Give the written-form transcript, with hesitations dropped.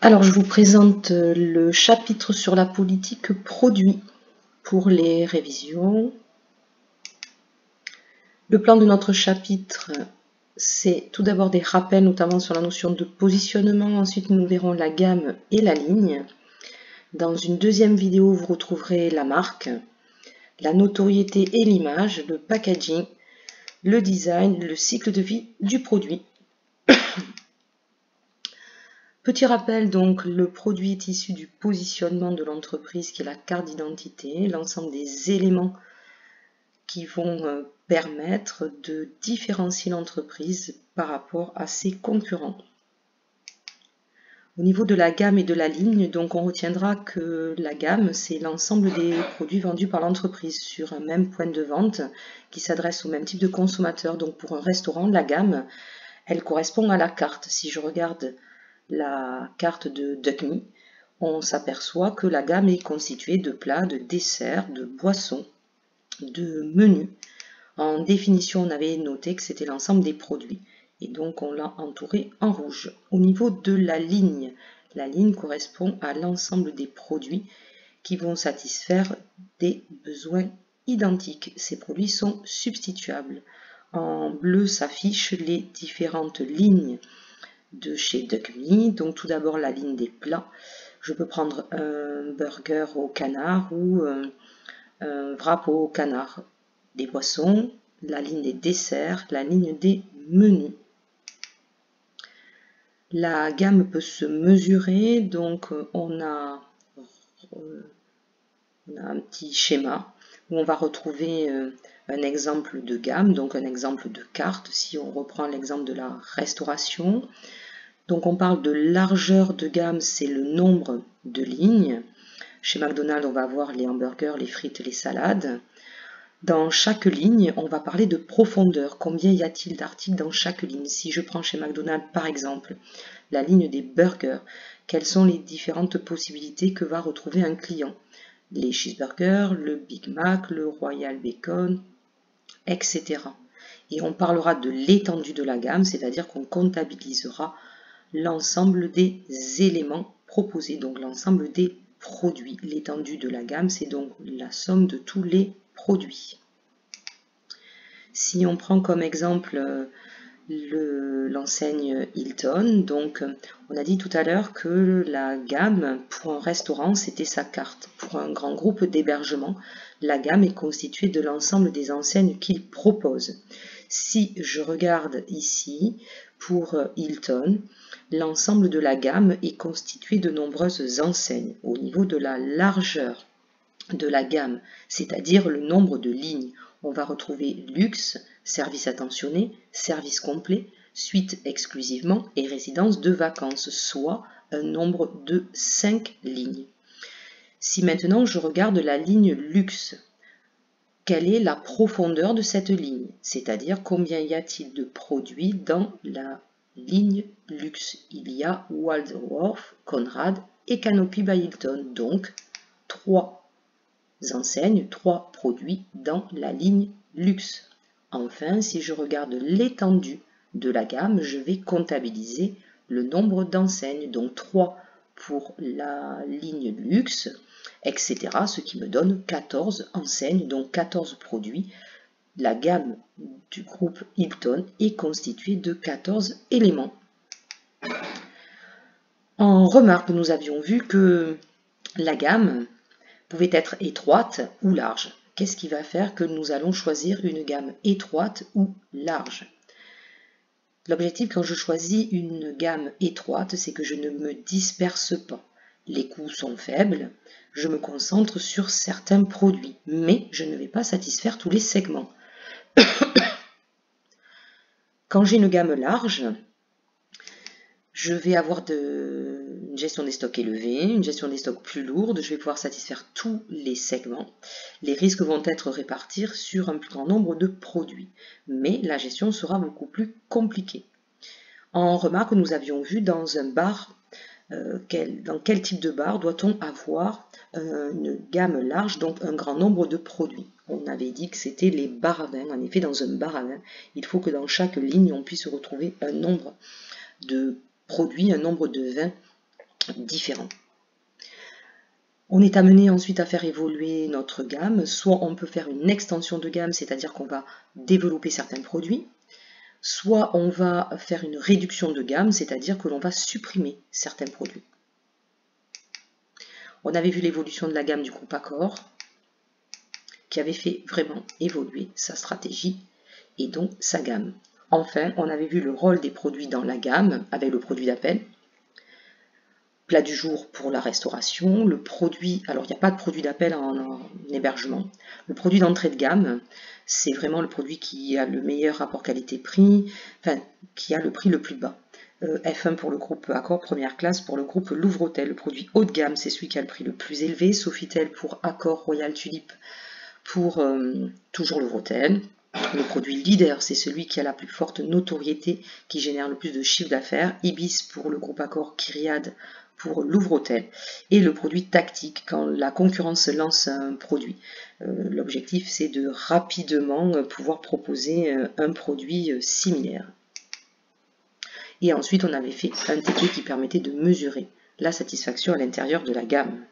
Alors, je vous présente le chapitre sur la politique produit pour les révisions. Le plan de notre chapitre, c'est tout d'abord des rappels, notamment sur la notion de positionnement. Ensuite, nous verrons la gamme et la ligne. Dans une deuxième vidéo, vous retrouverez la marque, la notoriété et l'image, le packaging, le design, le cycle de vie du produit. Petit rappel, donc, le produit est issu du positionnement de l'entreprise qui est la carte d'identité, l'ensemble des éléments qui vont permettre de différencier l'entreprise par rapport à ses concurrents. Au niveau de la gamme et de la ligne, donc on retiendra que la gamme, c'est l'ensemble des produits vendus par l'entreprise sur un même point de vente qui s'adresse au même type de consommateur. Donc pour un restaurant, la gamme, elle correspond à la carte. Si je regarde la carte de Duck-Me, on s'aperçoit que la gamme est constituée de plats, de desserts, de boissons, de menus. En définition, on avait noté que c'était l'ensemble des produits et donc on l'a entouré en rouge. Au niveau de la ligne correspond à l'ensemble des produits qui vont satisfaire des besoins identiques. Ces produits sont substituables. En bleu s'affichent les différentes lignes de chez Duck-Me. Donc tout d'abord la ligne des plats. Je peux prendre un burger au canard ou un wrap au canard. Des boissons, la ligne des desserts, la ligne des menus. La gamme peut se mesurer, donc on a un petit schéma où on va retrouver un exemple de gamme, donc un exemple de carte, si on reprend l'exemple de la restauration. Donc on parle de largeur de gamme, c'est le nombre de lignes. Chez McDonald's, on va avoir les hamburgers, les frites, les salades. Dans chaque ligne, on va parler de profondeur. Combien y a-t-il d'articles dans chaque ligne? Si je prends chez McDonald's, par exemple, la ligne des burgers, quelles sont les différentes possibilités que va retrouver un client? Les cheeseburgers, le Big Mac, le Royal Bacon, etc. Et on parlera de l'étendue de la gamme, c'est-à-dire qu'on comptabilisera l'ensemble des éléments proposés, donc l'ensemble des produits. L'étendue de la gamme, c'est donc la somme de tous les produits. Si on prend comme exemple l'enseigne Hilton, donc on a dit tout à l'heure que la gamme pour un restaurant c'était sa carte. Pour un grand groupe d'hébergement, la gamme est constituée de l'ensemble des enseignes qu'il propose. Si je regarde ici, pour Hilton, l'ensemble de la gamme est constitué de nombreuses enseignes. Au niveau de la largeur de la gamme, c'est-à-dire le nombre de lignes, on va retrouver luxe, service attentionné, service complet, suite exclusivement et résidence de vacances, soit un nombre de 5 lignes. Si maintenant je regarde la ligne luxe, quelle est la profondeur de cette ligne? C'est-à-dire combien y a-t-il de produits dans la ligne luxe? Il y a Waldorf, Conrad et Canopy by Hilton, donc 3 enseignes, 3 produits dans la ligne luxe. Enfin, si je regarde l'étendue de la gamme, je vais comptabiliser le nombre d'enseignes, donc 3 pour la ligne luxe, etc. Ce qui me donne 14 enseignes, donc 14 produits. La gamme du groupe Hilton est constituée de 14 éléments. En remarque, nous avions vu que la gamme pouvait être étroite ou large. Qu'est-ce qui va faire que nous allons choisir une gamme étroite ou large? L'objectif quand je choisis une gamme étroite, c'est que je ne me disperse pas. Les coûts sont faibles, je me concentre sur certains produits, mais je ne vais pas satisfaire tous les segments. Quand j'ai une gamme large, je vais avoir une gestion des stocks élevée, une gestion des stocks plus lourde, je vais pouvoir satisfaire tous les segments. Les risques vont être répartis sur un plus grand nombre de produits, mais la gestion sera beaucoup plus compliquée. En remarque, nous avions vu dans un bar, dans quel type de bar doit-on avoir une gamme large, donc un grand nombre de produits. On avait dit que c'était les bars à vin. En effet, dans un bar à vin, il faut que dans chaque ligne, on puisse retrouver un nombre de produits, un nombre de vins différents. On est amené ensuite à faire évoluer notre gamme. Soit on peut faire une extension de gamme, c'est-à-dire qu'on va développer certains produits, soit on va faire une réduction de gamme, c'est-à-dire que l'on va supprimer certains produits. On avait vu l'évolution de la gamme du groupe Accor, qui avait fait vraiment évoluer sa stratégie et donc sa gamme. Enfin, on avait vu le rôle des produits dans la gamme avec le produit d'appel, plat du jour pour la restauration, le produit, alors il n'y a pas de produit d'appel en hébergement, le produit d'entrée de gamme, c'est vraiment le produit qui a le meilleur rapport qualité-prix, enfin qui a le prix le plus bas. F1 pour le groupe Accor, première classe pour le groupe Louvre-Hôtel. Le produit haut de gamme, c'est celui qui a le prix le plus élevé, Sofitel pour Accor, Royal Tulip pour toujours Louvre-Hôtel. Le produit leader, c'est celui qui a la plus forte notoriété, qui génère le plus de chiffre d'affaires, Ibis pour le groupe Accor, Kyriade pour Louvre-Hôtel. Et le produit tactique, quand la concurrence lance un produit. L'objectif, c'est de rapidement pouvoir proposer un produit similaire. Et ensuite, on avait fait un TP qui permettait de mesurer la satisfaction à l'intérieur de la gamme.